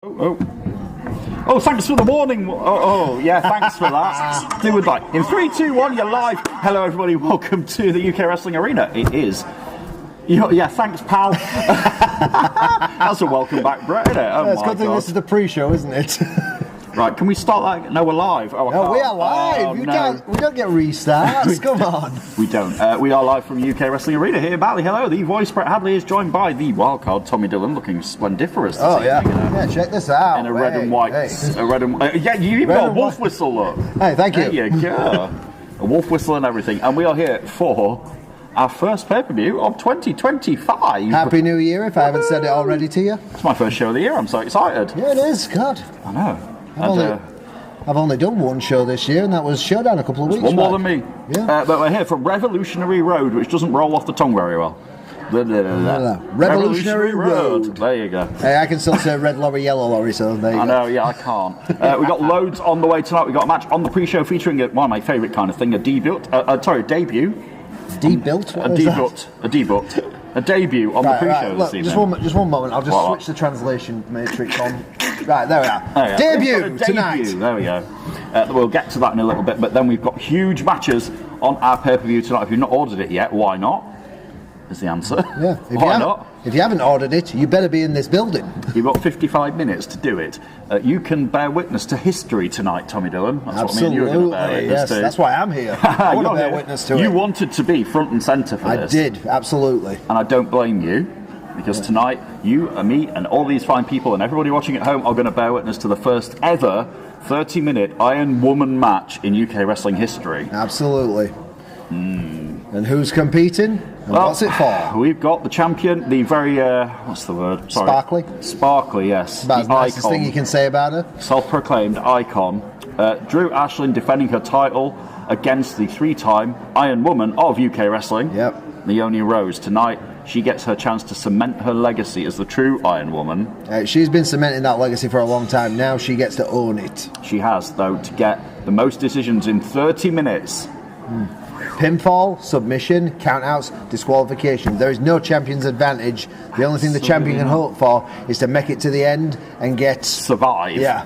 Oh, thanks for the warning. Yeah, thanks for that. Do it like in 3, 2, 1, you're live. Hello, everybody. Welcome to the UK Wrestling Arena. It is. Yeah, thanks, pal. That's a welcome back, Brett, isn't it? It's a good thing this is the pre-show, isn't it? Right, can we start that? No, we're live. No, we are live. We don't get restarts. Come on. We don't. We are live from UK Wrestling Arena here in Batley. Hello, the voice Brett Hadley is joined by the wildcard Tommy Dillon, looking splendiferous. Yeah, check this out. In a red and white. A red and yeah, you even got a wolf whistle, look. Hey, thank you. There you go. A wolf whistle and everything. And we are here for our first pay-per-view of 2025. Happy New Year, if I haven't said it already to you. It's my first show of the year. I'm so excited. Yeah, it is. God. I know. I've only done one show this year, and that was Showdown a couple of weeks back. One more than me. Yeah. But we're here for Revolutionary Road, which doesn't roll off the tongue very well. Revolutionary Road. There you go. Hey, I can still say red lorry, yellow lorry, so there you go. I know, yeah, I can't. We got loads on the way tonight. We got a match on the pre-show featuring one of my favourite kind of thing, a debut. Debuilt? A debut on the pre-show this evening. Just one moment. I'll just switch the translation matrix on. Right, there we are. Debut tonight. There we go. We'll get to that in a little bit, but then we've got huge matches on our pay-per-view tonight. If you've not ordered it yet, why not? Is the answer. Yeah. Why not? If you haven't ordered it, you better be in this building. You've got 55 minutes to do it. You can bear witness to history tonight, Tommy Dillon. That's Absolutely. What I mean. You're going to bear witness to. That's why I'm here. I want to bear witness to it. You wanted to be front and centre for this. I did, absolutely. And I don't blame you, because tonight, you and me and all these fine people and everybody watching at home are going to bear witness to the first ever 30-minute Iron Woman match in UK wrestling history. Absolutely. And who's competing? And what's it for? We've got the champion, the very, what's the word? Sorry. Sparkly? Sparkly, yes. About the nicest thing you can say about her. Self-proclaimed icon. Drew Ashlyn defending her title against the 3-time Iron Woman of UK Wrestling. Yep. Leonie Rose. Tonight, she gets her chance to cement her legacy as the true Iron Woman. She's been cementing that legacy for a long time. Now she gets to own it. She has, though, to get the most decisions in 30 minutes. Pinfall, submission, countouts, disqualification. There is no champion's advantage. The only thing the champion can hope for is to make it to the end and survive. Yeah.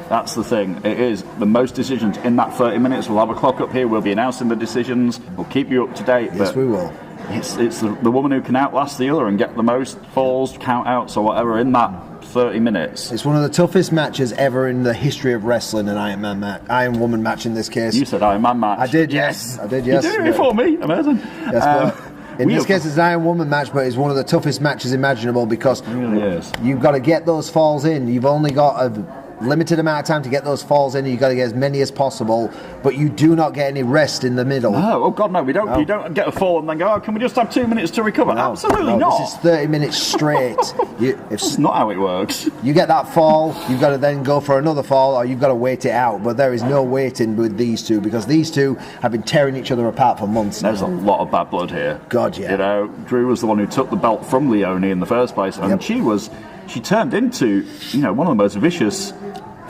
That's the thing. It is the most decisions in that 30 minutes. We'll have a clock up here. We'll be announcing the decisions. We'll keep you up to date. Yes, we will. It's the woman who can outlast the other and get the most falls, countouts, or whatever in that 30 minutes. It's one of the toughest matches ever in the history of wrestling, an Iron Woman match in this case. You said Iron Man match. I did, yes. I did, yes. You did it before me. Amazing. Yes, in this case, it's an Iron Woman match, but it's one of the toughest matches imaginable because it really is. You've got to get those falls in. You've only got a limited amount of time to get those falls in. You've got to get as many as possible, but you do not get any rest in the middle. No, oh God, no, we don't. No. You don't get a fall and then go, oh, can we just have 2 minutes to recover? No, absolutely not. This is 30 minutes straight. It's not how it works. You get that fall, you've got to then go for another fall, or you've got to wait it out. But there is no waiting with these two, because these two have been tearing each other apart for months. There's a lot of bad blood here. God, yeah. You know, Drew was the one who took the belt from Leonie in the first place, and she turned into, one of the most vicious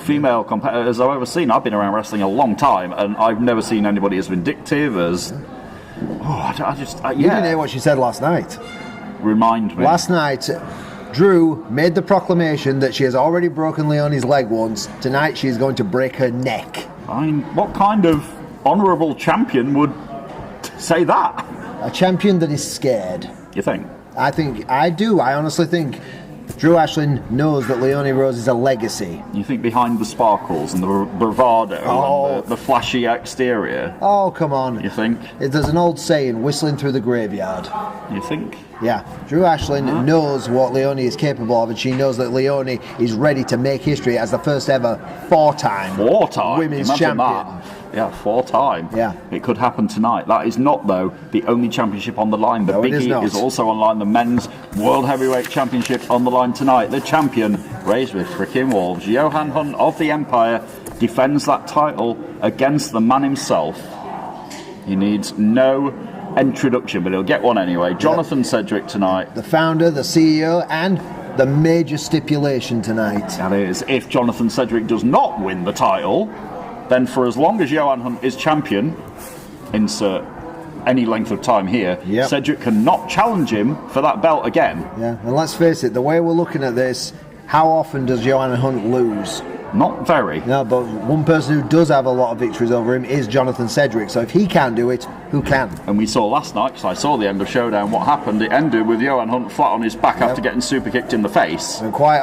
female competitors I've ever seen. I've been around wrestling a long time, and I've never seen anybody as vindictive as. You didn't hear what she said last night. Remind me. Last night, Drew made the proclamation that she has already broken Leonie's leg once. Tonight, she is going to break her neck. I mean, what kind of honourable champion would say that? A champion that is scared. You think? I do. I honestly think Drew Ashlyn knows that Leonie Rose is a legacy. You think behind the sparkles and the bravado and the flashy exterior? Oh, come on. You think? There's an old saying, whistling through the graveyard. You think? Yeah. Drew Ashlyn knows what Leonie is capable of, and she knows that Leonie is ready to make history as the first ever four-time women's champion. That. Yeah, 4-time. Yeah. It could happen tonight. That is not, though, the only championship on the line. The Biggie is also on line. The men's World Heavyweight Championship on the line tonight. The champion, raised with frickin' wolves, Johan Hunt of the Empire, defends that title against the man himself. He needs no introduction, but he'll get one anyway. Jonathan Cedric tonight. The founder, the CEO, and the major stipulation tonight. That is, if Jonathan Cedric does not win the title, then for as long as Johan Hunt is champion, insert any length of time here, Cedric cannot challenge him for that belt again. Yeah, and let's face it, the way we're looking at this, how often does Johan Hunt lose? Not very. No, but one person who does have a lot of victories over him is Jonathan Sedgwick. So if he can't do it, who can? And we saw last night, because I saw the end of Showdown, what happened. It ended with Johan Hunt flat on his back after getting super kicked in the face. And quite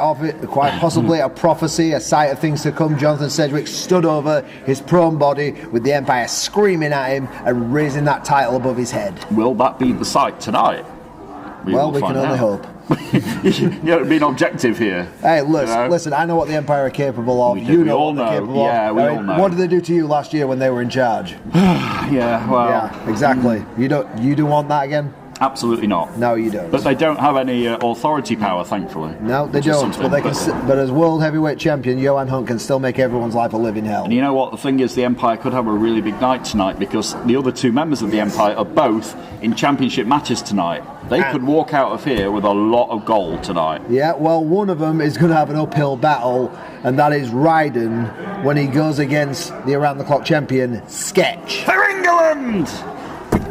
possibly a prophecy, a sight of things to come. Jonathan Sedgwick stood over his prone body with the Empire screaming at him and raising that title above his head. Will that be the sight tonight? We can only hope. You're being objective here. Hey, listen, I know what the Empire are capable of. We all know. We all know. What did they do to you last year when they were in charge? Yeah, exactly. You don't want that again? Absolutely not. No, you don't. But they don't have any authority power, thankfully. No, they don't. But as world heavyweight champion, Johan Hunt can still make everyone's life a living hell. And you know what? The thing is, the Empire could have a really big night tonight because the other two members of the Empire are both in championship matches tonight. They could walk out of here with a lot of gold tonight. Yeah, well, one of them is going to have an uphill battle, and that is Ryden when he goes against the around-the-clock champion, Sketch. For England!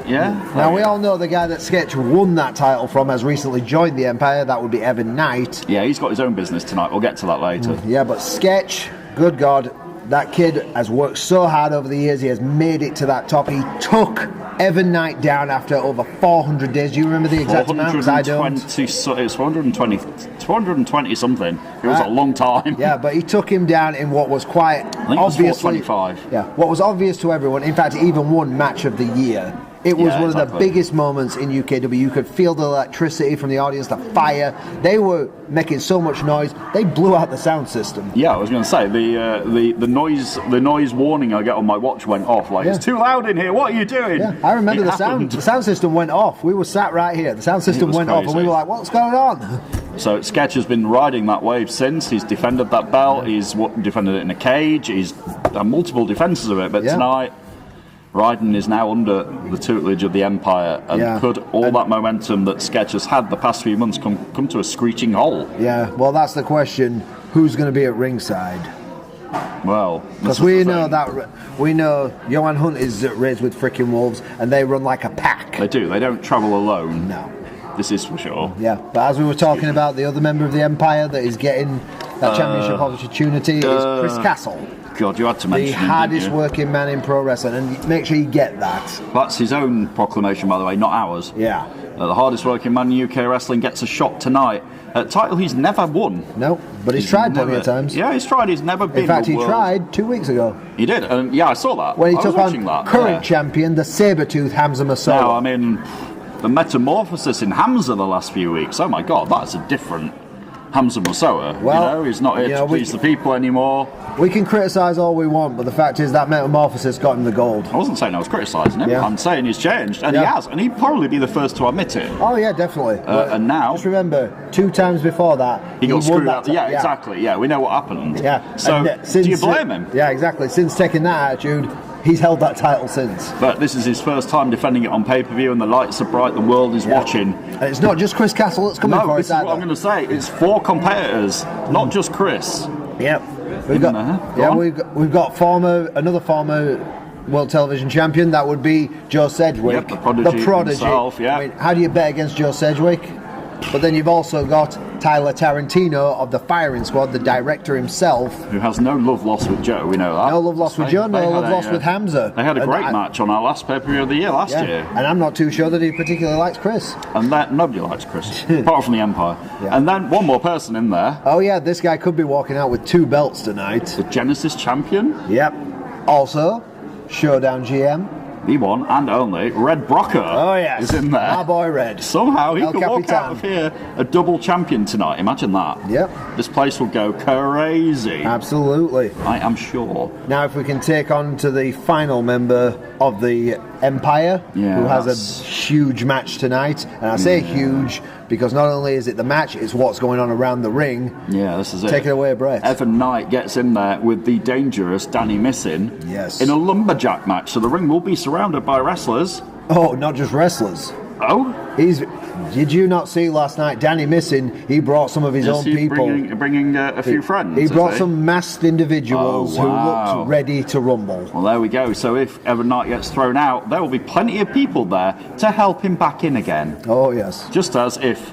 Yeah. Now, we all know the guy that Sketch won that title from has recently joined the Empire. That would be Evan Knight. Yeah, he's got his own business tonight. We'll get to that later. Yeah, but Sketch, good God, that kid has worked so hard over the years. He has made it to that top. He took Evan Knight down after over 400 days. Do you remember the exact amount? Because I don't. It's 420 something. It was a long time. Yeah, but he took him down in what was quite obviously. 425. Yeah, what was obvious to everyone. In fact, he even won Match of the Year. It was one of the biggest moments in UKW. You could feel the electricity from the audience, the fire. They were making so much noise. They blew out the sound system. Yeah, I was going to say the noise warning I get on my watch went off. It's too loud in here. What are you doing? Yeah, I remember the sound system went off. We were sat right here. The sound system went off, and we were like, "What's going on?" So Sketch has been riding that wave since. He's defended that belt. He's defended it in a cage. He's done multiple defences of it. But tonight, Ryden is now under the tutelage of the Empire, and could all that momentum that Sketch has had the past few months come to a screeching halt? Yeah, well, that's the question. Who's going to be at ringside? Well, because we know Johan Hunt is raised with frickin' wolves, and they run like a pack. They do. They don't travel alone. No. This is for sure. Yeah, but as we were talking about, the other member of the Empire that is getting that championship opportunity is Chris Castle. God, you had to mention the hardest working man in pro wrestling, and make sure you get that. That's his own proclamation, by the way, not ours. Yeah. The hardest working man in UK wrestling gets a shot tonight. Title he's never won. No, but he's tried plenty of times. Yeah, he's tried. He's never been. In fact, he tried 2 weeks ago. He did, and I saw that. When he took on current champion, the Sabertooth Hamza Masola. No, I mean, the metamorphosis in Hamza the last few weeks. Oh my God, that's a different Hamza Masola. Well, he's not here to please the people anymore. We can criticise all we want, but the fact is that metamorphosis got him the gold. I wasn't saying I was criticising him. I'm saying he's changed, and he has, and he'd probably be the first to admit it. Oh yeah, definitely. And now, just remember, 2 times before that, he got screwed out. Yeah, exactly. Yeah, we know what happened. Yeah. So do you blame him? Yeah, exactly. Since taking that attitude, he's held that title since. But this is his first time defending it on pay-per-view, and the lights are bright, the world is watching. And it's not just Chris Castle that's coming for this is what I'm going to say. It's 4 competitors, not just Chris. Yep. We've got another former World Television Champion. That would be Joe Sedgwick. Yep, the prodigy. Himself, I mean, how do you bet against Joe Sedgwick? But then you've also got Tyler Tarantino of the Firing Squad, the director himself. Who has no love lost with Joe, we know that. No love lost with Joe, no love lost with Hamza. They had a great match on our last pay-per-view of the year last year. And I'm not too sure that he particularly likes Chris. And that nobody likes Chris, apart from the Empire. Yeah. And then one more person in there. Oh yeah, this guy could be walking out with 2 belts tonight. The Genesis champion. Yep. Also, Showdown GM. The one and only Red Brocker. Oh yes, is in there. My boy Red. Somehow he could walk out of here a double champion tonight. Imagine that. Yep. This place will go crazy. Absolutely. I am sure. Now, if we can take on to the final member of the Empire, who has a huge match tonight, and I say huge because not only is it the match, it's what's going on around the ring. Yeah, this is it. Take it away, Brett. Evan Knight gets in there with the dangerous Danny Missing. Yes. In a lumberjack match, so the ring will be surrounded by wrestlers. Oh, not just wrestlers. Oh? Did you not see last night, Danny Missing, he brought some of his own people. Bringing a few friends. He brought some masked individuals who looked ready to rumble. Well, there we go. So if Evan Knight gets thrown out, there will be plenty of people there to help him back in again. Oh, yes. Just as if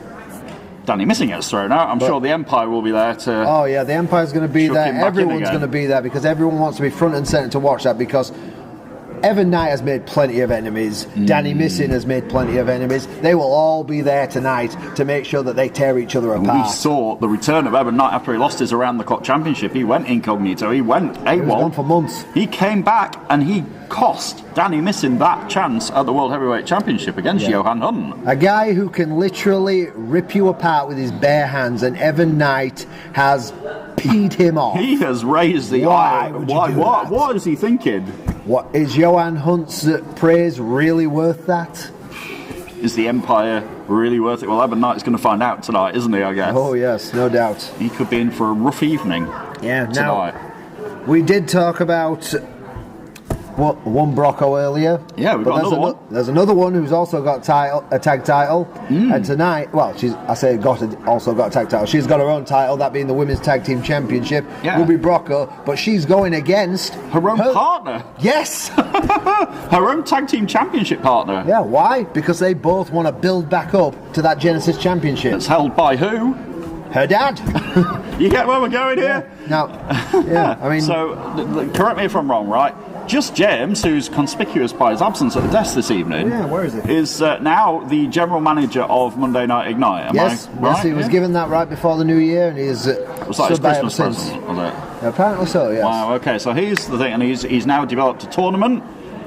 Danny Missing gets thrown out, I'm sure the Empire will be there to... Oh, yeah, the Empire's going to be there. Everyone's going to be there because everyone wants to be front and centre to watch that because Evan Knight has made plenty of enemies. Danny Missing has made plenty of enemies. They will all be there tonight to make sure that they tear each other apart. We saw the return of Evan Knight after he lost his around-the-clock championship. He went incognito. He went AWOL. He was gone for months. He came back and he cost Danny Missing that chance at the World Heavyweight Championship against Johan Hunt. A guy who can literally rip you apart with his bare hands, and Evan Knight has peed him off. He has raised the Why eye. would you do that? What is he thinking? What is Johan Hunt's praise really worth that? Is the Empire really worth it? Well, Evan Knight's going to find out tonight, isn't he, I guess? Oh, yes, no doubt. He could be in for a rough evening tonight. Now, we did talk about one Brocco earlier. Yeah, we've got another one. There's another one who's also got a tag title. And tonight, also got a tag title. She's got her own title, that being the Women's Tag Team Championship. Yeah. Ruby Brocco, but she's going against her own partner. Yes. Her own Tag Team Championship partner. Yeah, why? Because they both want to build back up to that Genesis Championship. It's held by who? Her dad. You get where we're going here? Now, I mean... So, correct me if I'm wrong, right? Just James, who's conspicuous by his absence at the desk this evening, where is he? Is now the general manager of Monday Night Ignite. Yes, he was given that right before the new year, and he's was that his Christmas present, was it? Apparently so, yes. Wow, okay, so he's the thing, and he's now developed a tournament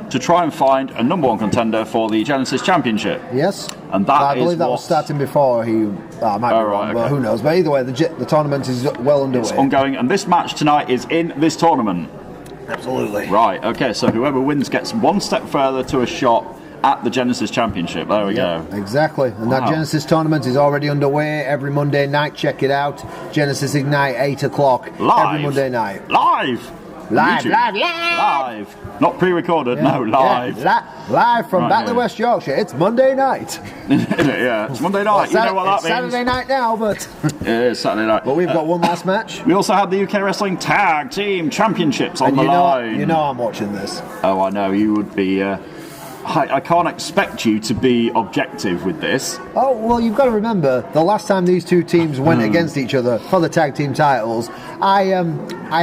to try and find a number one contender for the Genesis Championship. Yes, and that I believe that was starting before he might be wrong, but who knows. But either way, the tournament is well underway. It's ongoing, and this match tonight is in this tournament. Absolutely. Right, okay, so whoever wins gets one step further to a shot at the Genesis Championship. There we go. Exactly. And that Genesis tournament is already underway every Monday night. Check it out. Genesis Ignite, 8 o'clock. Live. Every Monday night. Live. Not pre-recorded, no, live. Live from Batley, West Yorkshire. It's Monday night. Yeah, it's Monday night. Well, you know what that means. Saturday night now, but... It is Saturday night. But we've got one last match. We also had the UK Wrestling Tag Team Championships on the line. You know I'm watching this. Oh, I know. You would be... I can't expect you to be objective with this. Oh, well, you've got to remember, the last time these two teams went against each other for the tag team titles, I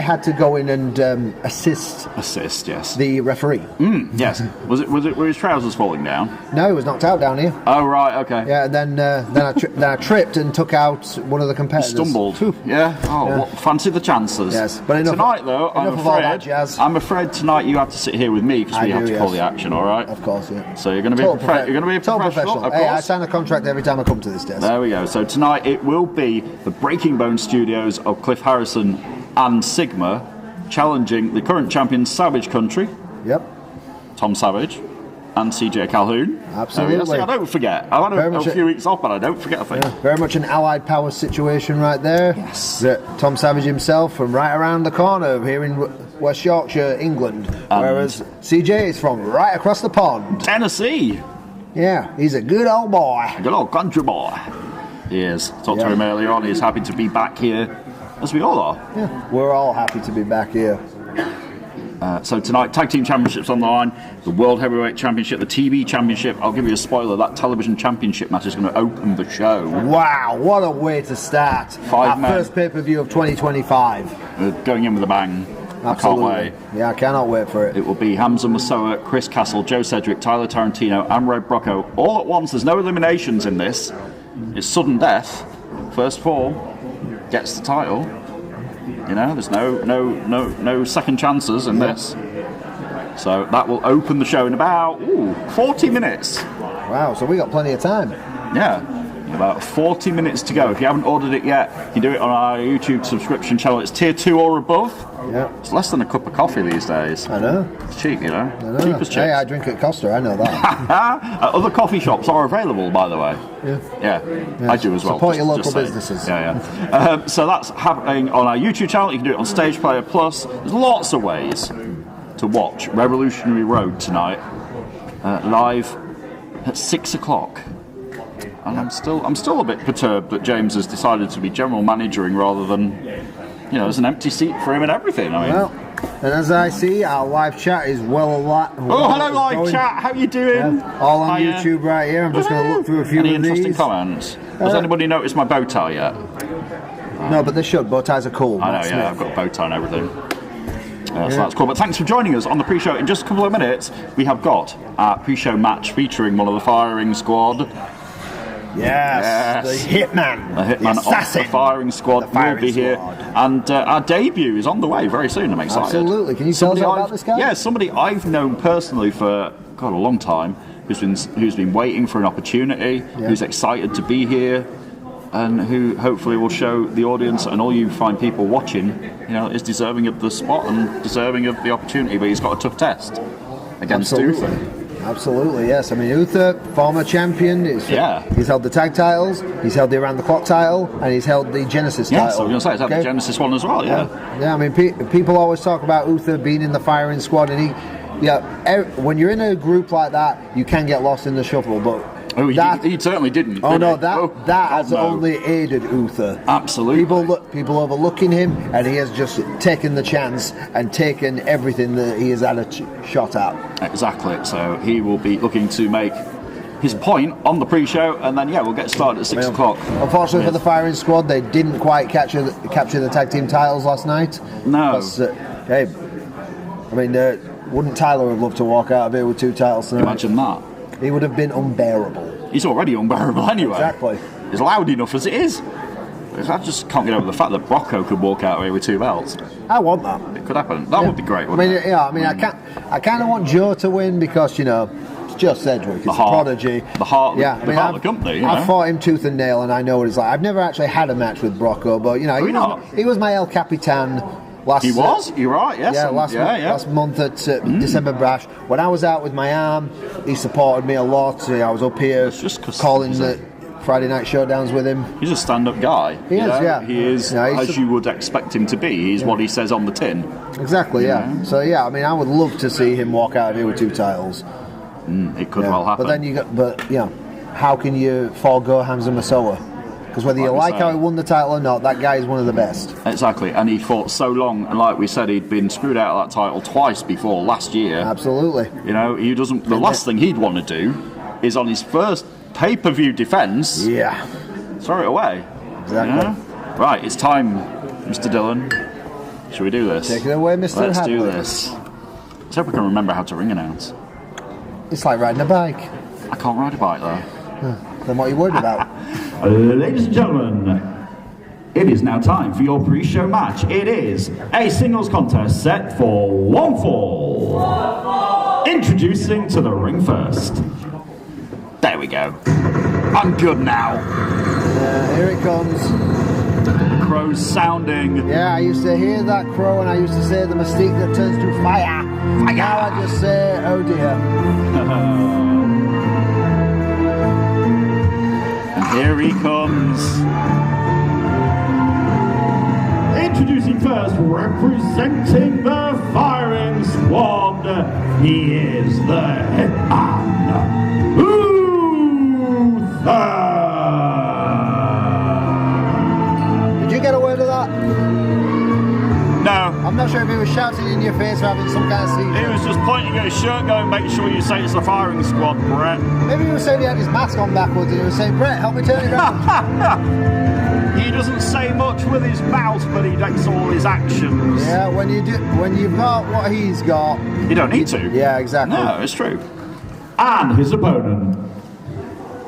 had to go in and assist. Assist, yes. The referee. Yes. Were his trousers falling down? No, he was knocked out down here. Oh, right, okay. Yeah, and then I tripped and took out one of the competitors. You stumbled. Yeah. Oh, yeah. Well, fancy the chances. Yes, but tonight, though, I'm afraid tonight you have to sit here with me because we have to call the action. All right. Of course, yeah. So you're going to be a professional. Of course. Hey, I sign a contract every time I come to this desk. There we go. So tonight it will be the Breaking Bone studios of Cliff Harrison and Sigma challenging the current champion Savage Country. Yep. Tom Savage and CJ Calhoun. Absolutely. I don't forget. I've had a few weeks off, but I don't forget a thing. Yeah, very much an allied power situation right there. Yes. Tom Savage himself from right around the corner here in West Yorkshire, England, whereas CJ is from right across the pond. Tennessee. Yeah, he's a good old boy. A good old country boy. He is. Talked to him earlier on. He's happy to be back here, as we all are. Yeah, we're all happy to be back here. So tonight, Tag Team Championships on the line, the World Heavyweight Championship, the TV Championship. I'll give you a spoiler, that Television Championship match is going to open the show. Wow, what a way to start. Our first pay-per-view of 2025. We're going in with a bang. Absolutely. I can't wait. Yeah, I cannot wait for it. It will be Hamza Masoa, Chris Castle, Joe Cedric, Tyler Tarantino, and Red Brocco all at once. There's no eliminations in this. It's sudden death. First four gets the title. You know, there's no second chances in this. So that will open the show in about 40 minutes. Wow, so we got plenty of time. Yeah, about 40 minutes to go. If you haven't ordered it yet, you can do it on our YouTube subscription channel. It's tier 2 or above. Yeah. It's less than a cup of coffee these days. I know. It's cheap, you know. I know. Cheap as chips. Hey, I drink at Costa, I know that. Other coffee shops are available, by the way. Yeah. I do as well. Support your local businesses. Yeah. So that's happening on our YouTube channel. You can do it on Stage Player Plus. There's lots of ways to watch Revolutionary Road tonight, live at 6 o'clock. And I'm still a bit perturbed that James has decided to be general managering rather than, there's an empty seat for him and everything. I mean, well, And as I see, our live chat is well hello live chat, how you doing? All on YouTube right here. I'm just going to look through a few Any of interesting these. comments? Has anybody noticed my bow tie yet? No, but they should. Bow ties are cool. I know, yeah, I've got a bow tie and everything. So that's cool. But thanks for joining us on the pre-show. In just a couple of minutes, we have got our pre-show match featuring one of the firing squad. Yes. The hitman. The hitman of the firing squad will be here. And our debut is on the way very soon. I'm excited. Absolutely. Can you tell us about this guy? Yeah, somebody I've known personally for a long time, who's been waiting for an opportunity, who's excited to be here, and who hopefully will show the audience and all you fine people watching, is deserving of the spot and deserving of the opportunity. But he's got a tough test against Uther. Absolutely, yes. I mean, Uther, former champion. He's held the tag titles, he's held the Around the Clock title, and he's held the Genesis title. Yes, I was going to say, he's held the Genesis one as well, Yeah, I mean, people always talk about Uther being in the firing squad, and when you're in a group like that, you can get lost in the shuffle, but he certainly didn't. Oh no, that has only aided Uther. Absolutely. People overlooking him, and he has just taken the chance and taken everything that he has had a shot at. Exactly. So he will be looking to make his point on the pre-show, and then we'll get started at 6 o'clock. Unfortunately for the firing squad, they didn't quite capture the tag team titles last night. No. Wouldn't Tyler have loved to walk out of here with 2 titles tonight? Imagine that. He would have been unbearable. He's already unbearable anyway. Exactly. It's loud enough as it is. I just can't get over the fact that Brocco could walk out here with 2 belts. I want that. It could happen. That would be great, wouldn't it? I kind of want Joe to win because, it's Joe Sedgwick. It's a prodigy. The heart of the company. I've fought him tooth and nail, and I know what it's like. I've never actually had a match with Brocco, but, he was my El Capitan. He was? You're right, yes. Yeah, last month at December Bash. When I was out with my arm, he supported me a lot. I was up here calling the Friday night showdowns with him. He's a stand-up guy. He is. He is, as you would expect him to be. He's what he says on the tin. Exactly, So, I would love to see him walk out of here with 2 titles. It could well happen. But then how can you forego Hamza Masowa? Because whether you like how he won the title or not, that guy is one of the best. Exactly, and he fought so long, and like we said, he'd been screwed out of that title twice before last year. Absolutely. He doesn't. The last thing he'd want to do is on his first pay-per-view defence. Yeah. Throw it away. Exactly. Right, it's time, Mr. Dillon. Should we do this? Take it away, Mr. Let's Hadley. do this. Let's hope we can remember how to ring announce. It's like riding a bike. I can't ride a bike though. Then what are you worried about? Ladies and gentlemen, it is now time for your pre-show match. It is a singles contest set for 1 fall. Introducing to the ring first. There we go. I'm good now. Here it comes. The crow's sounding. Yeah, I used to hear that crow and I used to say the mystique that turns to fire. Now I just say, oh dear. Here he comes. Introducing first, representing the firing squad, he is the hitman, Uther. Did you get a word of that? No. I'm not sure if he was shouting in your face or having some kind of seizure. He was just pointing at his shirt going, make sure you say it's the firing squad, Brett. Maybe he was saying he had his mask on backwards and he was saying, Brett, help me turn it around. He doesn't say much with his mouth, but he makes all his actions. Yeah, when you've got what he's got, you don't need to. Yeah, exactly. No, it's true. And his opponent.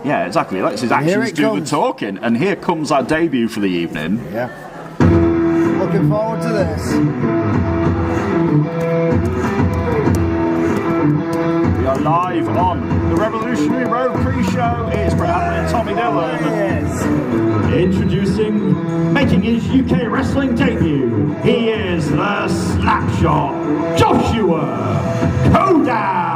Yeah, exactly. He lets his actions do the talking. And here comes our debut for the evening. Yeah. Looking forward to this. We are live on the Revolutionary Road pre-show. It's Brett Hadley and Tommy Dillon. Yes. Introducing, making his UK wrestling debut, he is the Slapshot Joshua Kodak.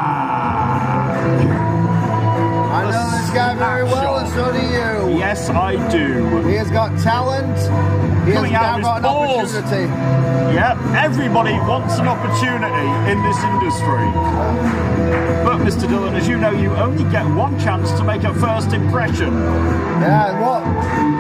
I know this guy very well, and so do you. Yes, I do. He has got talent. coming out of his balls. Yep, everybody wants an opportunity in this industry. But Mr. Dillon, as you know, you only get one chance to make a first impression. Yeah,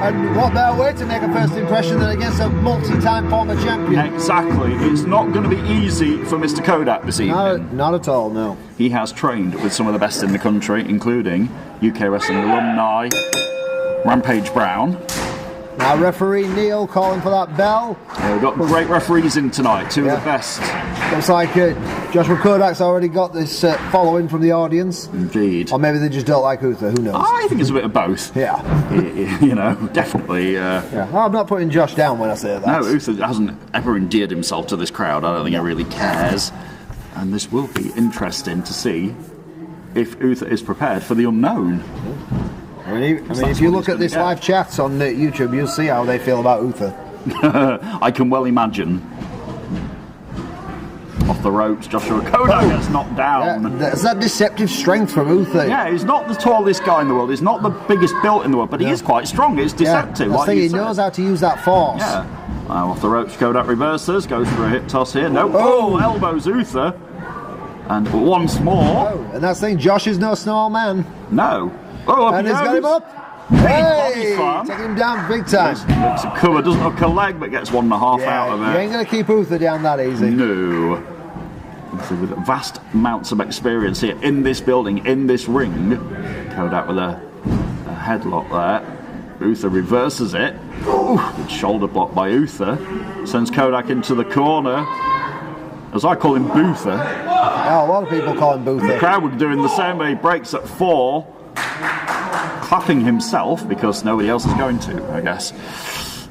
and what better way to make a first impression than against a multi-time former champion? Exactly. It's not going to be easy for Mr. Kodak this evening. Not at all, no. He has trained with some of the best in the country, including UK wrestling alumni Rampage Brown. Now referee Neil calling for that bell. Yeah, we've got great referees in tonight, two of the best. Looks like Joshua Kodak's already got this following from the audience. Indeed. Or maybe they just don't like Uther, who knows? I think it's a bit of both. Yeah. You know, definitely. I'm not putting Josh down when I say that. No, Uther hasn't ever endeared himself to this crowd. I don't think he really cares. And this will be interesting to see if Uther is prepared for the unknown. I mean, if you look at this live chats on YouTube, you'll see how they feel about Uther. I can well imagine. Off the ropes, Joshua Kodak gets knocked down. Yeah, there's that deceptive strength from Uther. Yeah, he's not the tallest guy in the world. He's not the biggest built in the world, but he is quite strong. It's deceptive. I think he knows how to use that force. Yeah. Off the ropes, Kodak reverses, goes for a hip toss here. Nope. Oh, elbows Uther. And once more. Oh, and that's the thing, Josh is no small man. No. Oh, up and he's got him up. Hey! Taking him down big time. Looks a cover, doesn't hook a leg, but gets 1.5 out of it. You ain't going to keep Uther down that easy. No. With vast amounts of experience here in this building, in this ring. Kodak with a headlock there. Uther reverses it. Ooh, good shoulder block by Uther. Sends Kodak into the corner. As I call him Boother. Oh, a lot of people call him Boother. The crowd were doing the same, but he breaks at 4. Clapping himself because nobody else is going to, I guess.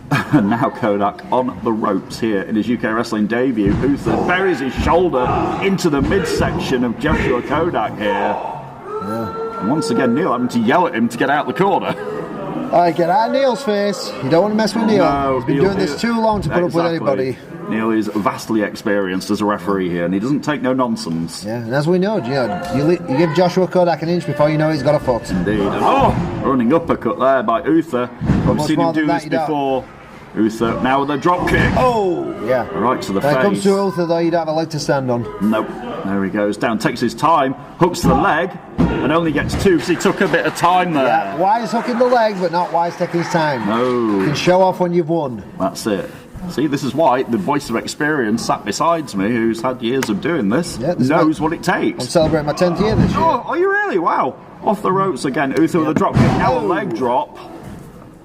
And now Kodak on the ropes here in his UK wrestling debut. Uther buries his shoulder into the midsection of Joshua Kodak here. Yeah. And once again, Neil having to yell at him to get out the corner. Alright, get out of Neil's face. You don't want to mess with Neil. No, he's been doing this too long to put up with anybody. Neil is vastly experienced as a referee here, and he doesn't take no nonsense. Yeah, and as we know, you give Joshua Kodak an inch before you know he's got a foot. Indeed. And running uppercut there by Uther. We've seen him do this before. Uther now with a drop kick. Oh, yeah. Right to the face. When it comes to Uther, though, you don't have a leg to stand on. Nope. There he goes down, takes his time, hooks the leg, and only gets 2 because he took a bit of time there. Yeah, wise hooking the leg, but not wise taking his time. No. You can show off when you've won. That's it. See, this is why the voice of experience sat beside me, who's had years of doing this, knows what it takes. I'm celebrating my 10th year this year. Oh, are you really? Wow. Off the ropes again. Uther with a drop kick, now a leg drop.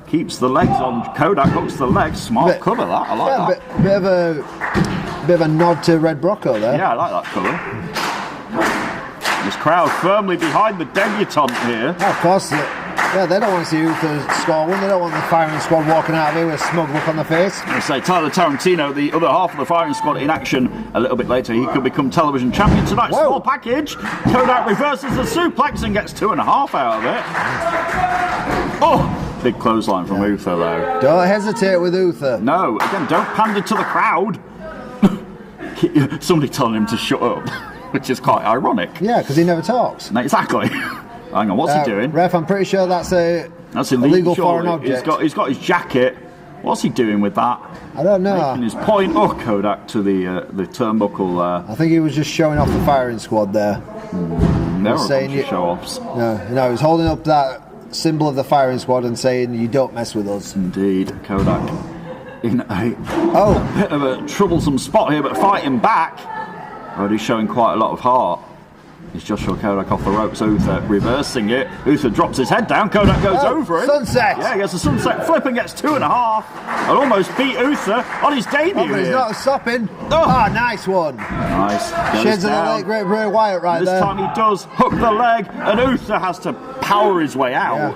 Keeps the legs on. Kodak hooks the legs. Smart cover, that. I like that. Bit of a nod to Red Brocco there. Yeah, I like that cover. This crowd firmly behind the debutant here. Oh, of course. Yeah, they don't want to see Uther score one. They don't want the firing squad walking out of here with a smug look on their face. I say Tyler Tarantino, the other half of the firing squad, in action a little bit later. He could become television champion tonight. Whoa. Small package. Kodak reverses the suplex and gets 2.5 out of it. Oh! Big clothesline from Uther, though. Don't hesitate with Uther. No, again, don't pander to the crowd. Somebody telling him to shut up, which is quite ironic. Yeah, because he never talks. Exactly. Hang on, what's he doing? Ref, I'm pretty sure that's illegal foreign object. He's got his jacket. What's he doing with that? I don't know. Making his point. Oh, Kodak to the turnbuckle there. I think he was just showing off the firing squad there. There were a bunch of show-offs. No, he was holding up that symbol of the firing squad and saying, "You don't mess with us." Indeed, Kodak in a bit of a troublesome spot here, but fighting back. Already showing quite a lot of heart. Is Joshua Kodak off the ropes? Uther reversing it. Uther drops his head down. Kodak goes over it. Sunset. Yeah, he gets a sunset flip and gets 2.5. And almost beat Uther on his debut. But he's not stopping. Oh, nice one. Nice. Shades of the late great Bray Wyatt right there. This time he does hook the leg, and Uther has to power his way out. Yeah.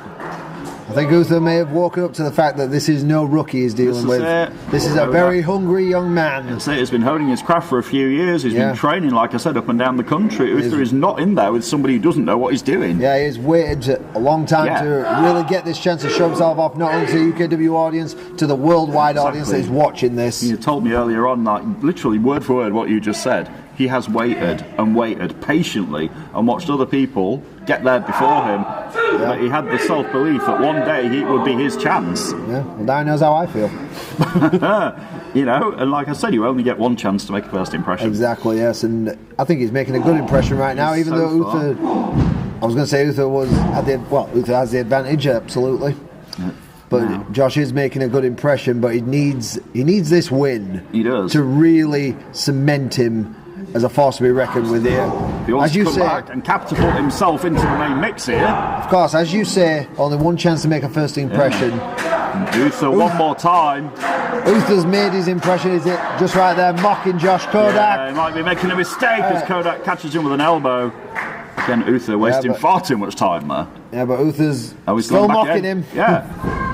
I think Uther may have woken up to the fact that this is no rookie he's dealing with. This is a very hungry young man. He's been honing his craft for a few years. He's been training, like I said, up and down the country. Uther is not in there with somebody who doesn't know what he's doing. Yeah, he's waited a long time to really get this chance to show himself off, not only to the UKW audience, to the worldwide audience that is watching this. You told me earlier on, like, literally word for word what you just said. He has waited and waited patiently and watched other people get there before him. But he had the self-belief that one day it would be his chance. Yeah, well, Darren knows how I feel. You know, and like I said, you only get one chance to make a first impression. Exactly, yes, and I think he's making a good impression right now, even though Uther... I was going to say Uther Uther has the advantage, absolutely. Yeah. But Josh is making a good impression, but he needs this win. He does. To really cement him as a force to be reckoned with here. He wants to come back and catapult himself into the main mix here. Of course, as you say, only one chance to make a first impression. Uther one more time. Uther's made his impression, is it? Just right there, mocking Josh Kodak. Yeah, he might be making a mistake as Kodak catches him with an elbow. Again, Uther wasting far too much time there. Yeah, but Uther's still mocking him. Yeah.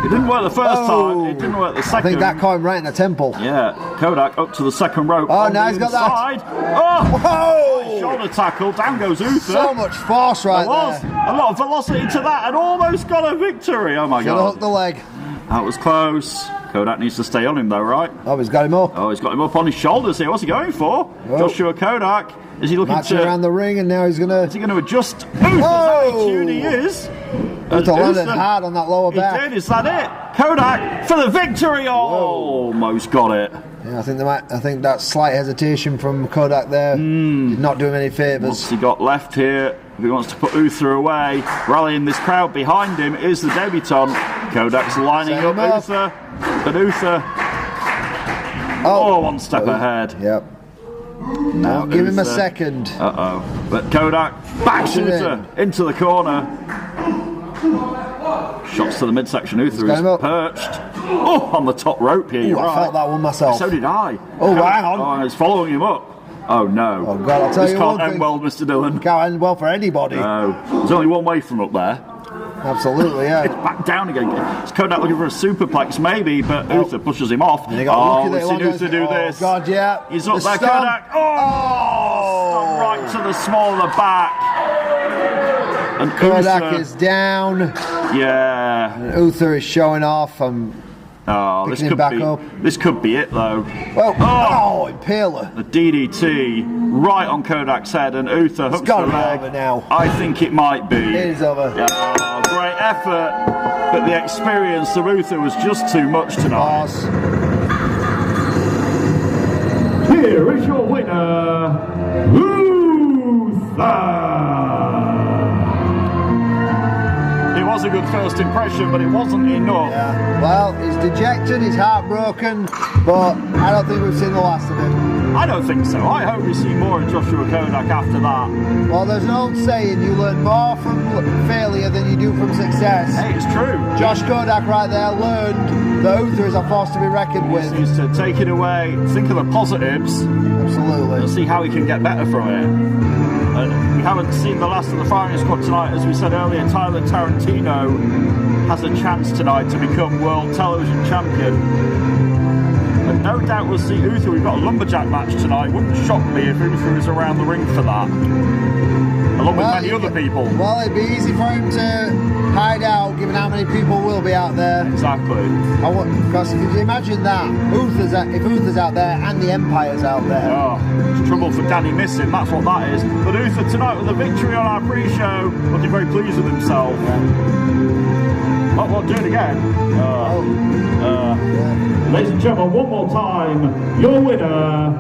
It didn't work the first time, it didn't work the second. I think that caught him right in the temple. Yeah, Kodak up to the second rope. Oh, now he's got that. Oh! Whoa! Shoulder tackle, down goes Uther. So much force right there. A lot of velocity to that and almost got a victory. Oh my God. Hooked the leg. That was close. Kodak needs to stay on him though, right? Oh, he's got him up. Oh, he's got him up on his shoulders here. What's he going for? Oh. Joshua Kodak. Is he looking matching around the ring, and now he's going to... Is he going to adjust? Uther's attitude, he is. Uther landed hard on that lower back. He did, is that it? Kodak for the victory! Oh, almost got it. Yeah, I think that slight hesitation from Kodak there did not do him any favours. What's he got left here? He wants to put Uther away. Rallying this crowd behind him is the debutant. Kodak's lining up Uther. But Uther... one step ahead. Yep. Now give him a second. But Kodak backs Uther into the corner. Shots to the midsection. Uther is perched. On the top rope here. You're right. I felt that one myself. So did I. Oh, hang on. Oh, he's following him up. Oh no. Oh God, I'll tell you one thing. This can't end well, Mr. Dillon. Can't end well for anybody. No. There's only one way from up there. Absolutely, yeah. It's back down again. It's Kodak looking for a superplex, maybe, but Uther pushes him off. We've seen Uther do this. Oh, God, yeah. He's up there, Kodak. Oh! Right to the small of the back. And Kodak is down. Yeah. And Uther is showing off. This could be it, though. Well, Impaler. The DDT right on Kodak's head, and Uther hooks the leg. Over now. I think it might be. It is over. Yeah, great effort, but the experience of Uther was just too much tonight. Here is your winner, Uther. It was a good first impression, but it wasn't enough. Yeah. Well, he's dejected, he's heartbroken, but I don't think we've seen the last of him. I don't think so. I hope we see more of Joshua Kodak after that. Well, there's an old saying, you learn more from failure than you do from success. Hey, it's true. Josh Kodak right there learned that Uther is a force to be reckoned with. He needs to take it away, think of the positives. Absolutely. And see how he can get better from it. We haven't seen the last of the firing squad tonight. As we said earlier, Tyler Tarantino has a chance tonight to become world television champion. And no doubt we'll see Uther. We've got a lumberjack match tonight. Wouldn't shock me if Uther is around the ring for that. Along with many other people. Well, it'd be easy for him to hide out, given how many people will be out there. Exactly. Because if you imagine that, if Uther's out there and the Empire's out there. Oh, it's trouble for Danny missing, that's what that is. But Uther tonight with a victory on our pre-show, looking very pleased with himself. Do it again. Ladies and gentlemen, one more time, your winner,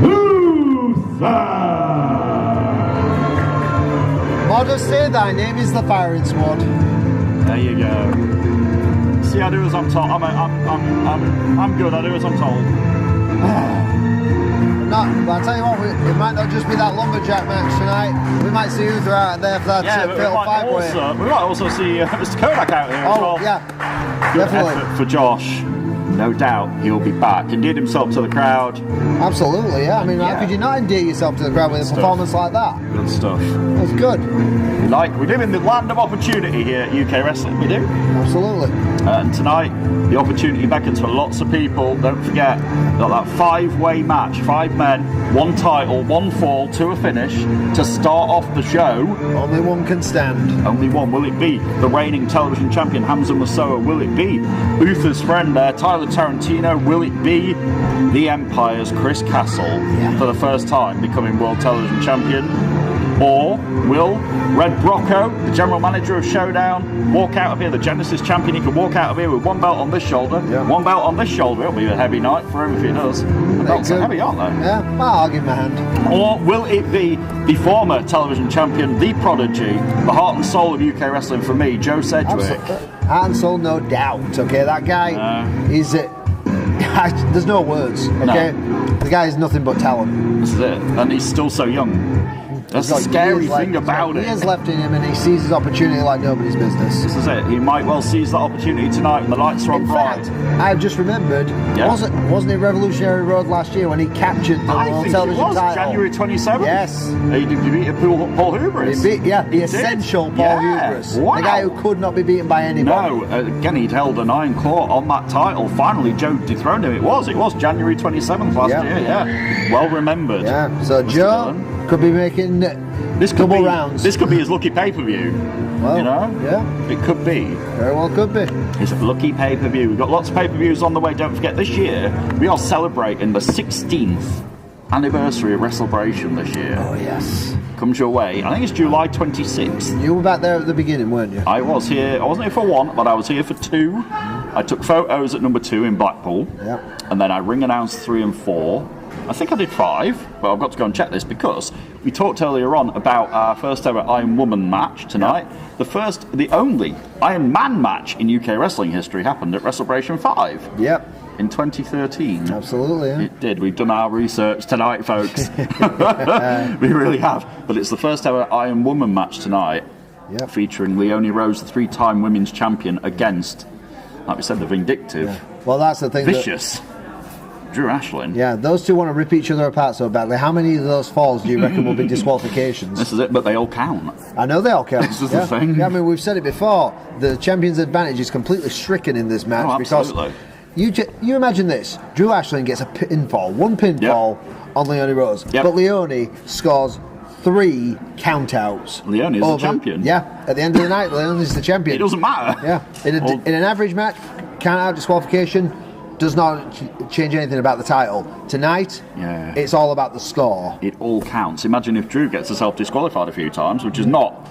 Uther! Modest say thy name is the firing squad. There you go. See, I do as I'm told. I'm good. I do as I'm told. But I'll tell you what, it might not just be that lumberjack match tonight. We might see Uther out there for that fatal five-way. We might also see Mr. Kodak out here as well. Yeah, good definitely. Effort for Josh. No doubt he'll be back. Endeared himself to the crowd. Absolutely, yeah. I mean, how could you not endear yourself to the crowd with a performance like that? Good stuff. That's good. We live in the land of opportunity here at UK Wrestling. We do. Absolutely. And tonight, the opportunity beckons for lots of people. Don't forget, got that five-way match. 5 men, 1 title, 1 fall to a finish to start off the show. Only one can stand. Only one. Will it be the reigning television champion, Hamza Massoa? Will it be Uther's friend there, Tyler the Tarantino? Will it be the Empire's Chris Castle for the first time becoming World Television Champion? Or will Red Brocco, the general manager of Showdown, walk out of here, the Genesis champion? He can walk out of here with one belt on this shoulder, one belt on this shoulder. It'll be a heavy night for him if he does. The belts are heavy, aren't they? Yeah, well, I'll give him a hand. Or will it be the former television champion, the prodigy, the heart and soul of UK wrestling for me, Joe Sedgwick? Heart and soul, no doubt. Okay, that guy is... there's no words, okay? No. The guy is nothing but talent. This is it. And he's still so young. That's the scary thing about it. He has left in him, and he sees his opportunity like nobody's business. This is it. He might well seize that opportunity tonight, and the lights are on bright. In fact, I've just remembered. Wasn't it Revolutionary Road last year when he captured the World Television title? January 27th. Yes. He beat Paul Hubris. The essential Paul Hubris. Wow. The guy who could not be beaten by anybody. No, again, he'd held an iron claw on that title. Finally, Joe dethroned him. It was January 27th last year. Yeah, well remembered. Yeah. So Joe could be making double rounds. This could be his lucky pay-per-view. Well, yeah, it could be. Very well, could be. It's a lucky pay-per-view. We've got lots of pay-per-views on the way. Don't forget, this year we are celebrating the 16th anniversary of WrestleBration this year. Oh yes, comes your way. I think it's July 26th. You were back there at the beginning, weren't you? I was here. I wasn't here for one, but I was here for two. I took photos at number 2 in Blackpool. Yeah. And then I ring announced 3 and 4. I think I did 5, but I've got to go and check this because we talked earlier on about our first ever Iron Woman match tonight. Yeah. The only Iron Man match in UK wrestling history happened at WrestleBration 5. Yep. In 2013. Absolutely, yeah. It did. We've done our research tonight, folks. We really have. But it's the first ever Iron Woman match tonight. Yep. Featuring Leonie Rose, the 3-time women's champion, against, like we said, the vindictive. Yeah. Well, that's the thing. Vicious. Drew Ashlin. Yeah, those two want to rip each other apart so badly. How many of those falls do you reckon will be disqualifications? This is it, but they all count. I know they all count. This is the thing. Yeah, I mean, we've said it before. The champion's advantage is completely stricken in this match because you imagine this. Drew Ashlin gets a pinfall, one pinfall on Leonie Rose, but Leonie scores 3 countouts. Leonie's the champion. Yeah, at the end of the night, Leonie's the champion. It doesn't matter. Yeah, in an average match, count-out disqualification does not change anything about the title. Tonight, it's all about the score. It all counts. Imagine if Drew gets herself disqualified a few times, which is not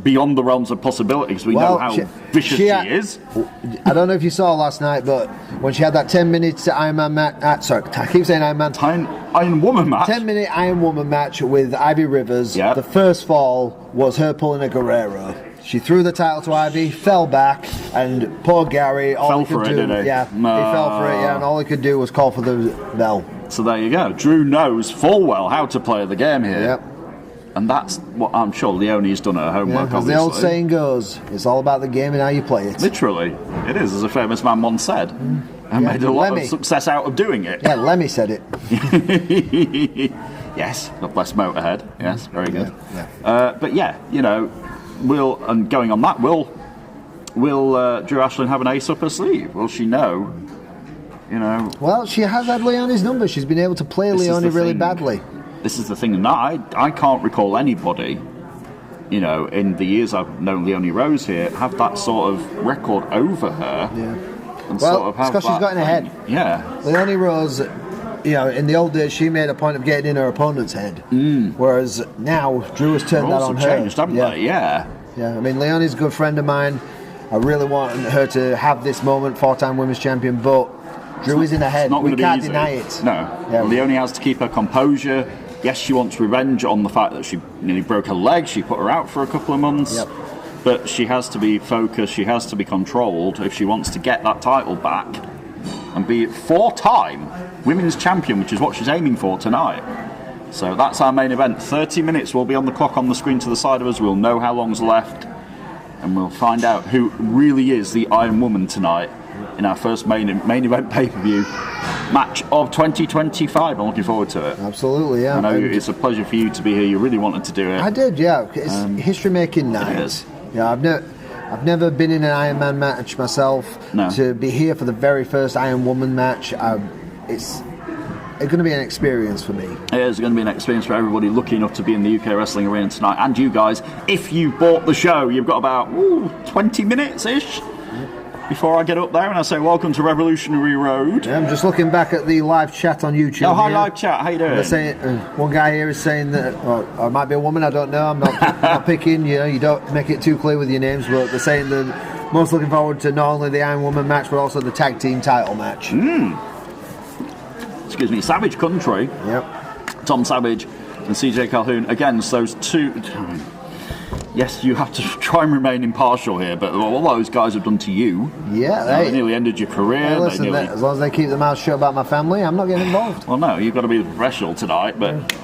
beyond the realms of possibilities. We know how vicious she is. I don't know if you saw last night, but when she had that 10 minutes Iron Man match, sorry, I keep saying Iron Man. Iron Woman match. 10-minute Iron Woman match with Ivy Rivers. Yep. The first fall was her pulling a Guerrero. She threw the title to Ivy, fell back, and poor Gary, all he could do, he fell for it, and all he could do was call for the bell. So there you go. Drew knows full well how to play the game here. Yep. And that's what I'm sure Leonie's done her homework, as the old saying goes, it's all about the game and how you play it. Literally. It is, as a famous man once said. And made a lot of success out of doing it. Yeah, Lemmy said it. Yes, God bless Motorhead. Yes, very good. Yeah. But yeah, you know, going on that, will Drew Ashlin have an ace up her sleeve? Will she know? You know. Well, she has had Leonie's number. She's been able to play Leonie really badly. This is the thing, and I can't recall anybody, you know, in the years I've known Leonie Rose here, have that sort of record over her. Yeah. And well, sort of have because she's got in her head. Yeah. Leonie Rose, you know, in the old days, she made a point of getting in her opponent's head. Whereas now, Drew has turned that on her. Changed, haven't they? Yeah. Yeah, I mean, Leonie's a good friend of mine. I really want her to have this moment, 4-time women's champion, but Drew is in her head. We can't deny it. No. Yeah. Leonie has to keep her composure. Yes, she wants revenge on the fact that she nearly broke her leg. She put her out for a couple of months. Yep. But she has to be focused. She has to be controlled if she wants to get that title back and be 4-time women's champion, which is what she's aiming for tonight. So that's our main event. 30 minutes will be on the clock on the screen to the side of us. We'll know how long's left. And we'll find out who really is the Iron Woman tonight in our first main event pay-per-view match of 2025. I'm looking forward to it. Absolutely, yeah. I know it's a pleasure for you to be here. You really wanted to do it. I did, yeah. It's history-making night. It is. Yeah, I've never been in an Iron Man match myself. No. To be here for the very first Iron Woman match, it's going to be an experience for me. It is going to be an experience for everybody lucky enough to be in the UK Wrestling Arena tonight. And you guys, if you bought the show, you've got about 20 minutes-ish before I get up there and I say welcome to Revolutionary Road? Yeah, I'm just looking back at the live chat on YouTube. Oh, hi, live chat. How you doing? Saying, one guy here is saying that, or it might be a woman, I don't know. I'm not picking. You don't make it too clear with your names, but they're saying they're most looking forward to not only the Iron Woman match, but also the tag team title match. Excuse me, Savage Country. Yep. Tom Savage and CJ Calhoun against those two. Yes, you have to try and remain impartial here, but all those guys have done to you. Yeah, they nearly ended your career. Hey, listen, as long as they keep their mouth shut about my family, I'm not getting involved. Well, no, you've got to be professional tonight, but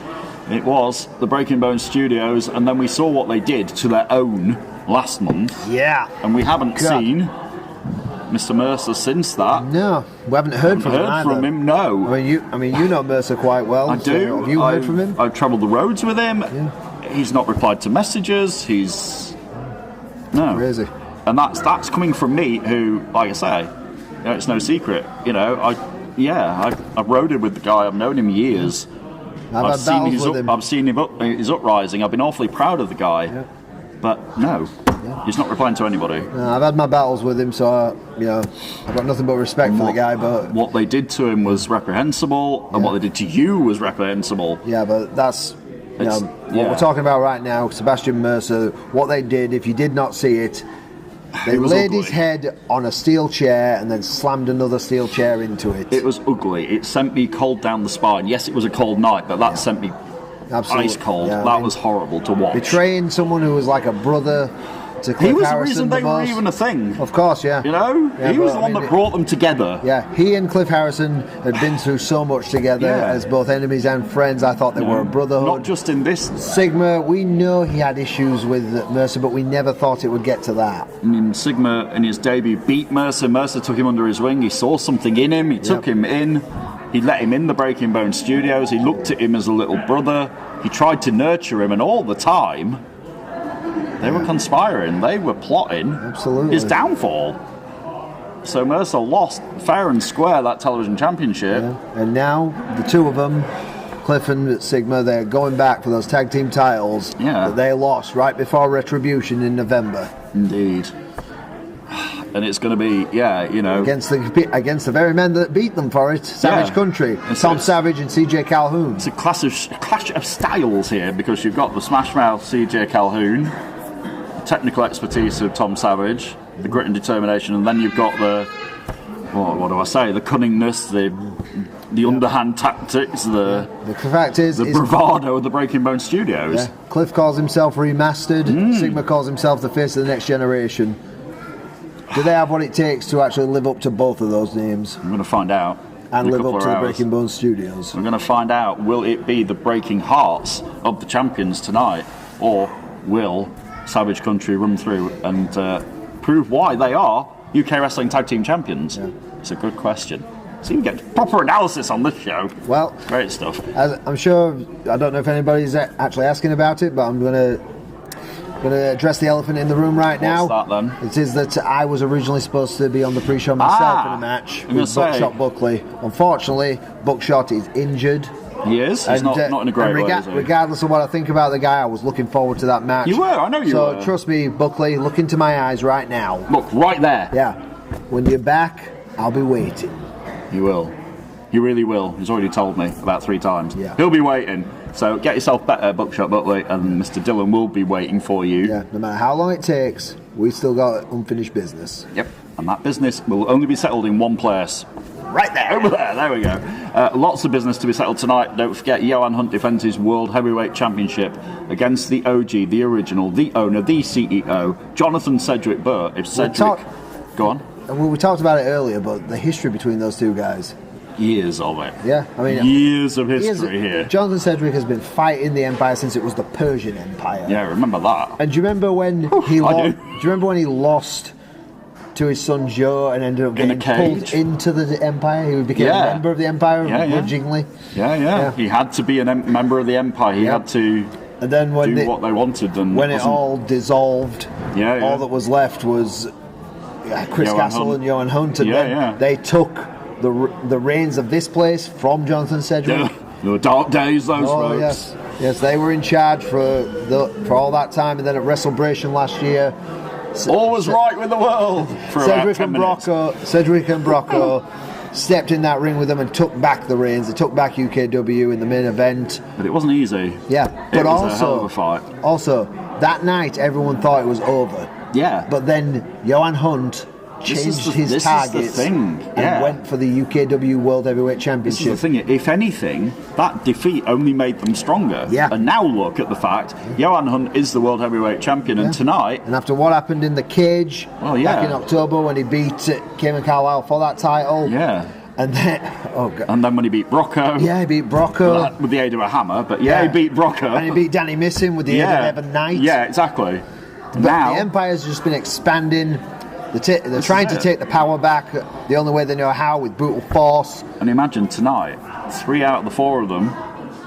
it was the Breaking Bone Studios, and then we saw what they did to their own last month. Yeah. And we haven't seen Mr. Mercer since that. No, we haven't heard from him. No. I mean, you know Mercer quite well. I do. So have you heard from him? I've travelled the roads with him. Yeah. He's not replied to messages. He's crazy. And that's coming from me, who, like I say, it's no secret. I've roaded with the guy. I've known him years. I've seen his uprising. I've been awfully proud of the guy, but no. He's not replying to anybody. No, I've had my battles with him, so I've got nothing but respect for the guy. But what they did to him was reprehensible, and what they did to you was reprehensible. Yeah, but that's what we're talking about right now. Sebastian Mercer, what they did, if you did not see it, they laid his head on a steel chair and then slammed another steel chair into it. It was ugly. It sent me cold down the spine. Yes, it was a cold night, but that sent me ice cold. That was horrible to watch. Betraying someone who was like a brother to Cliff He was Harrison, the reason they were even a thing. Of course, yeah. He was the one that brought them together. Yeah, he and Cliff Harrison had been through so much together as both enemies and friends. I thought they were a brotherhood. Not just in this. Sigma, we know he had issues with Mercer, but we never thought it would get to that. I mean, Sigma, in his debut, beat Mercer. Mercer took him under his wing. He saw something in him. He took him in. He let him in the Breaking Bone Studios. He looked at him as a little brother. He tried to nurture him, and all the time, they were conspiring. They were plotting his downfall. So Mercer lost fair and square that television championship. Yeah. And now, the two of them, Cliff and Sigma, they're going back for those tag team titles that they lost right before Retribution in November. Indeed. And it's going to be, against the very men that beat them for it, Savage Country, Tom Savage and CJ Calhoun. It's a clash of styles here, because you've got the smash mouth CJ Calhoun, the technical expertise of Tom Savage, the grit and determination, and then you've got the cunningness, the underhand tactics, the fact is, the bravado of the Breaking Bone Studios. Yeah. Cliff calls himself Remastered. Sigma calls himself the face of the next generation. Do they have what it takes to actually live up to both of those names? I'm going to find out. And live up to the Breaking Bone Studios. We're going to find out, will it be the breaking hearts of the champions tonight, or will Savage Country run through and prove why they are UK Wrestling Tag Team Champions? Yeah. It's a good question. So you can get proper analysis on this show. Well, great stuff. As I'm sure, I don't know if anybody's actually asking about it, but I'm going to address the elephant in the room right now. What's that then? It is that I was originally supposed to be on the pre-show myself in a match with Buckshot Buckley. Unfortunately, Buckshot is injured. He is? He's not in a great way, is he? Regardless of what I think about the guy, I was looking forward to that match. You were, I know you were. So trust me, Buckley, look into my eyes right now. Look, right there. Yeah. When you're back, I'll be waiting. You will. You really will. He's already told me about 3 times. Yeah. He'll be waiting. So get yourself better, Buckshot Buckley, and Mr. Dillon will be waiting for you. Yeah, no matter how long it takes, we still got unfinished business. Yep, and that business will only be settled in one place. Right there. Over there we go. Lots of business to be settled tonight. Don't forget, Johan Hunt defends his World Heavyweight Championship against the OG, the original, the owner, the CEO, Jonathan Cedric Burr. If Cedric... Go on. Well, we talked about it earlier, but the history between those two guys... Years of it. Yeah, I mean... Years of history here. Jonathan Cedric has been fighting the Empire since it was the Persian Empire. Yeah, remember that. And do you remember when he lost to his son Joe and ended up getting pulled into the Empire? He became a member of the Empire grudgingly. Yeah. He had to be a member of the Empire. He had to and then when do what they wanted. And when it all dissolved, all that was left was Chris Castle and Johan Hunt. And they took the reins of this place from Jonathan Cedric. The dark days, those folks. Yes, they were in charge for all that time, and then at WrestleBration last year, Always right with the world. Cedric and Brocco stepped in that ring with them and took back the reins. They took back UKW in the main event. But it wasn't easy. Yeah, but it was a hell of a fight. Also, that night everyone thought it was over. Yeah. But then Johan Hunt changed his targets and went for the UKW World Heavyweight Championship. This is the thing. If anything, that defeat only made them stronger. Yeah. And now look at the fact Johan Hunt is the World Heavyweight Champion, and tonight... And after what happened in the cage back in October when he beat Cayman Carlisle for that title... Yeah. And then... And then when he beat Brocco... Yeah, he beat Brocco. With the aid of a hammer, but he beat Brocco. And he beat Danny Missing with the aid of Evan Knight. Yeah, exactly. But now, the Empire's just been expanding... They're trying to take the power back the only way they know how, with brutal force. And imagine tonight, 3 out of the 4 of them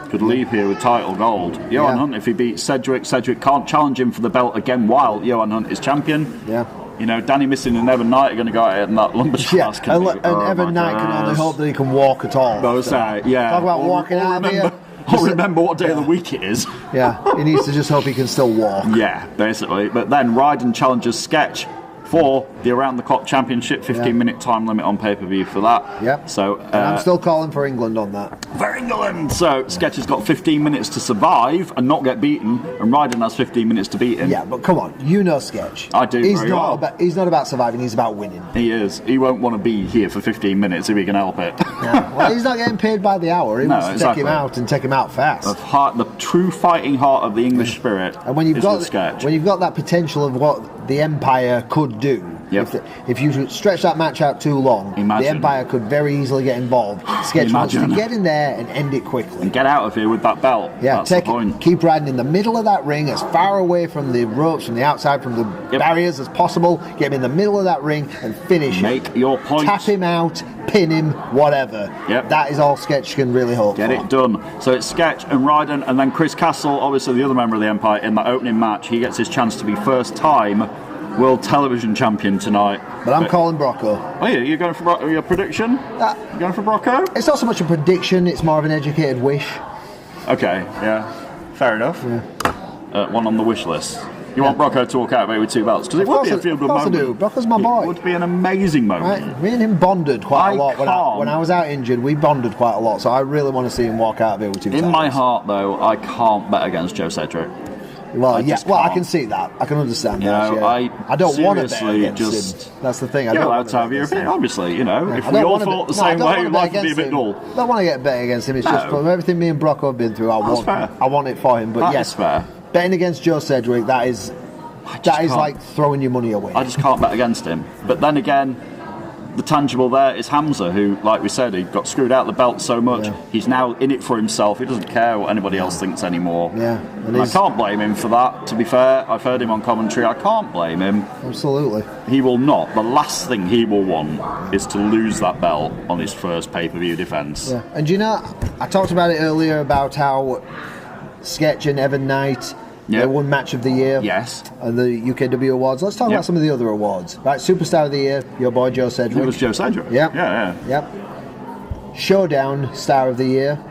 could leave here with title gold. Johan Hunt, if he beats Cedric can't challenge him for the belt again while Johan Hunt is champion. Yeah. You know, Danny Missing and Evan Knight are going to go out in that lumberjack. And Evan Knight can only hope that he can walk at all. Talk about walking out of here. I'll remember what day of the week it is. Yeah, he needs to just hope he can still walk. Yeah, basically. But then Ryden challenges Sketch for the Around the Clock Championship, 15-minute time limit on pay-per-view for that. Yep. So and I'm still calling for England on that. For England! So Sketch has got 15 minutes to survive and not get beaten, and Ryden has 15 minutes to beat him. Yeah, but come on, you know Sketch. I do he's not about surviving, he's about winning. He is. He won't want to be here for 15 minutes if he can help it. Yeah. Well, he's not getting paid by the hour. He wants to take him out and take him out fast. The true fighting heart of the English spirit and when you've got Sketch. When you've got that potential of what the Empire could do, if you stretch that match out too long, the Empire could very easily get involved. Sketch wants to get in there and end it quickly. And get out of here with that belt. Yeah, that's the point. Keep riding in the middle of that ring, as far away from the ropes, from the outside, from the barriers as possible. Get him in the middle of that ring and finish him. Make your point. Tap him out, pin him, whatever. Yep. That is all Sketch can really hope for. Get it done. So it's Sketch and Ryden, and then Chris Castle, obviously the other member of the Empire, in that opening match. He gets his chance to be first time World Television Champion tonight. But I'm calling Brocco. Oh yeah, you're going for your prediction? You going for Brocco? It's not so much a prediction, it's more of an educated wish. Okay, yeah. Fair enough. Yeah. One on the wish list. You want Brocco to walk out of here with 2 belts? Because it would be a feel-good moment. I do. Brocco's my boy. It would be an amazing moment. Right? Me and him bonded quite a lot. When I was out injured, we bonded quite a lot. So I really want to see him walk out of here with 2 belts. In my heart, though, I can't bet against Joe Cedric. Well, I can see that. I can understand that. I don't want to bet against him. That's the thing. You're allowed to have your opinion, obviously. You know, if we all thought the same way, life would be a bit dull. I don't want to get bet against him. It's just from everything me and Brocco have been through. I want it for him. But yes, fair. Betting against Joe Cedric, that is like throwing your money away. I just can't bet against him. But then again, the tangible there is Hamza, who, like we said, he got screwed out of the belt so much. He's now in it for himself. He doesn't care what anybody else thinks anymore. Yeah, and I can't blame him for that. To be fair, I've heard him on commentary. I can't blame him. Absolutely. He will not. The last thing he will want is to lose that belt on his first pay-per-view defence. Yeah, and you know, I talked about it earlier about how Sketch and Evan Knight. They won Match of the Year. Yes. And the UKW awards. Let's talk about some of the other awards. Right, Superstar of the Year, your boy Joe Cedric. It was Joe Cedric. Yep. Showdown Star of the Year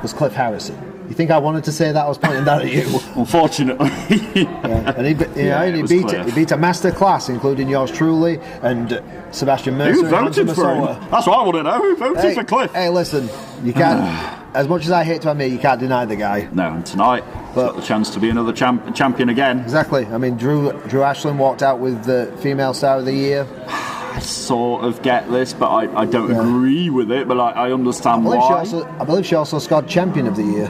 was Cliff Harrison. You think I wanted to say that? I was pointing that at you. Unfortunately. And he beat a master class, including yours truly and Sebastian Mercer. Who voted for him? That's what I want to know. Who voted for Cliff? Hey, listen, you can't. As much as I hate to admit, you can't deny the guy. No, and tonight he's got the chance to be another champion again. Exactly. I mean, Drew Ashland walked out with the Female Star of the Year. I sort of get this, but I don't agree with it. But I understand why. I believe she also scored Champion of the Year.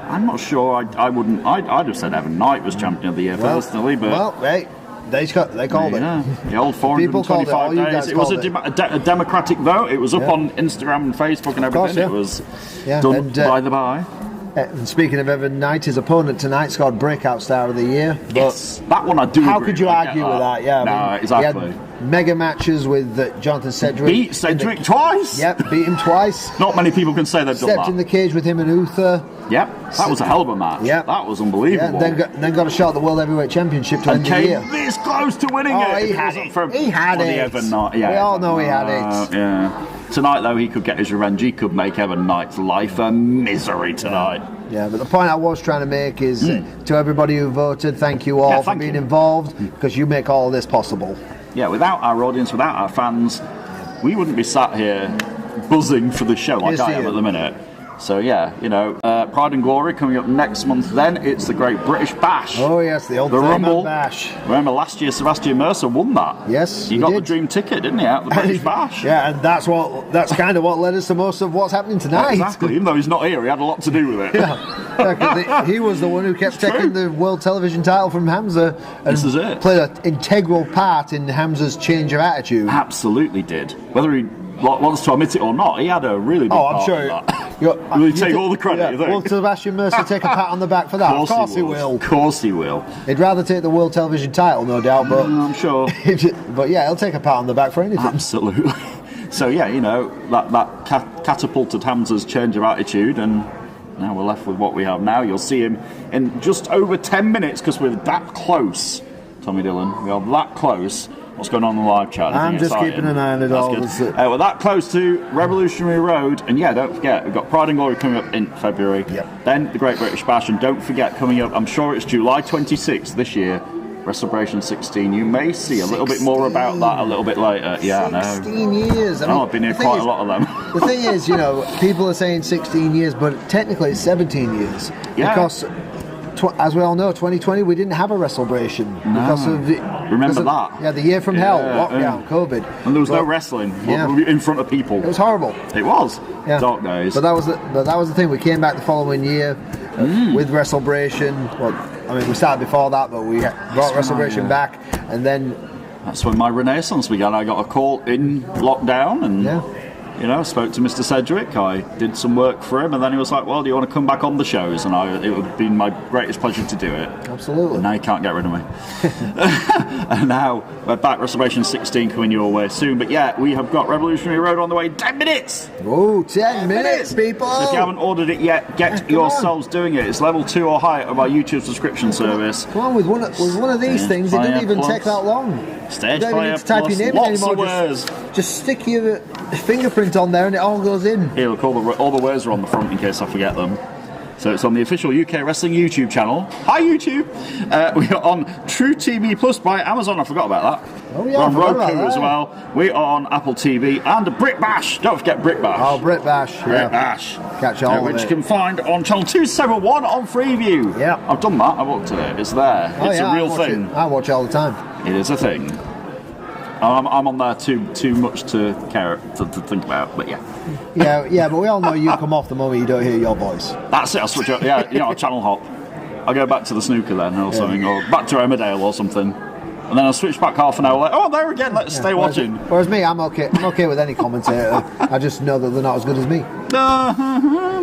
I'm not sure. I wouldn't. I'd have said Evan Knight was Champion of the Year personally, but hey. They called it. The old 425 days. It was a democratic vote. It was up on Instagram and Facebook and everything. It was done by the by. And speaking of Evan Knight, his opponent tonight scored Breakout Star of the Year. Yes, that one I do. How could you argue with that? Yeah, no, exactly. He had mega matches with Jonathan Cedric. Beat Cedric twice. Yep, beat him twice. Not many people can say they've done that. Stepped in the cage with him and Uther. Yep, that was a hell of a match. Yep. That was unbelievable. Yeah, then got a shot at the World Heavyweight Championship to end the year. This close to winning it. He had it. He had it. Evan Knight. We all know he had it. Yeah. Tonight, though, he could get his revenge. He could make Evan Knight's life a misery tonight. Yeah, but the point I was trying to make is to everybody who voted, thank you all for being involved, because you make all this possible. Yeah, without our audience, without our fans, we wouldn't be sat here buzzing for the show like I am at the minute. So yeah, you know, Pride and Glory coming up next month. Then it's the Great British Bash. Oh yes, the old Rumble Bash. Remember last year, Sebastian Mercer won that. Yes, he got the dream ticket, didn't he, out of the British Bash? Yeah, and that's kind of what led us to most of what's happening tonight. Exactly. Even though he's not here, he had a lot to do with it. Yeah, he was the one who kept taking the world television title from Hamza. And this is it. Played an integral part in Hamza's change of attitude. Absolutely did. Whether he wants to admit it or not, he had a really big part in that. Will he take all the credit, you think? Will Sebastian Mercer take a pat on the back for that? Of course he will. Of course he will. He'd rather take the world television title, no doubt, but I'm sure. But yeah, he'll take a pat on the back for anything. Absolutely. So yeah, you know, that catapulted Hamza's change of attitude, and now we're left with what we have now. You'll see him in just over 10 minutes, because we're that close, Tommy Dillon. We are that close. What's going on in the live chat? I'm just keeping an eye on it all. We're that close to Revolutionary Road, and yeah, don't forget, we've got Pride and Glory coming up in February. Yep. Then the Great British Bash, and don't forget, coming up, I'm sure it's July 26th this year, Celebration 16. You may see a little bit more about that a little bit later. Yeah, 16 years. I've been here quite a lot of them. The thing is, you know, people are saying 16 years, but technically it's 17 years. Yeah. Because, as we all know, 2020 we didn't have a Celebration because of that. Yeah, the year from hell, lockdown, COVID, and there was no wrestling in front of people. It was horrible. It was dark days. But that was the thing. We came back the following year with Celebration. Well, I mean, we started before that, but we brought Celebration back, and then that's when my renaissance began. I got a call in lockdown, and you know, spoke to Mr. Sedgwick. I did some work for him, and then he was like, "Well, do you want to come back on the shows?" And it would have been my greatest pleasure to do it. Absolutely. And now you can't get rid of me. And now we're back. Celebration 16 coming your way soon. But yeah, we have got Revolutionary Road on the way in 10 minutes. Oh, 10 minutes, people! So if you haven't ordered it yet, get yourselves doing it. It's level 2 or higher of our YouTube subscription service. Come on, with one of these things, it didn't even take that long. Stage you don't even need to type your name lots anymore. Of words. Just stick your fingerprint on there and it all goes in. Here, look, all the words are on the front in case I forget them. So it's on the official UK Wrestling YouTube channel. Hi, YouTube! We are on True TV Plus by Amazon. I forgot about that. Oh, yeah, we're on Roku as well. We are on Apple TV and Brit Bash. Don't forget Brit Bash. Oh, Brit Bash. Brit Bash. Catch all of it. Which you can find on channel 271 on Freeview. Yeah. I've done that. I've looked at it. It's there. It's a real thing. I watch it all the time. It is a thing. I'm on there too much to care to think about, but yeah, but we all know you come off the moment you don't hear your voice. That's it. I switch up. Yeah, you know, I channel hop. I'll go back to the snooker then, or something, or back to Emmerdale or something, and then I'll switch back half an hour. Like, oh, there again. Let's stay watching. Whereas me, I'm okay. I'm okay with any commentator. I just know that they're not as good as me.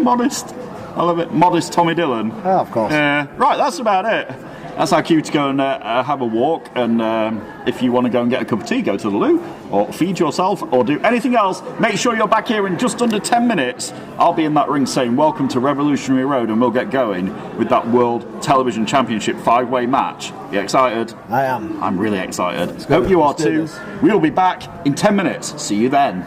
Modest. I love it. Modest Tommy Dillon. Oh, of course. Right, that's about it. That's our cue to go and have a walk, and if you want to go and get a cup of tea, go to the loo, or feed yourself, or do anything else, make sure you're back here in just under 10 minutes. I'll be in that ring saying, welcome to Revolutionary Road, and we'll get going with that World Television Championship 5-way match. You excited? I am. I'm really excited. Hope you are too. We'll be back in 10 minutes. See you then.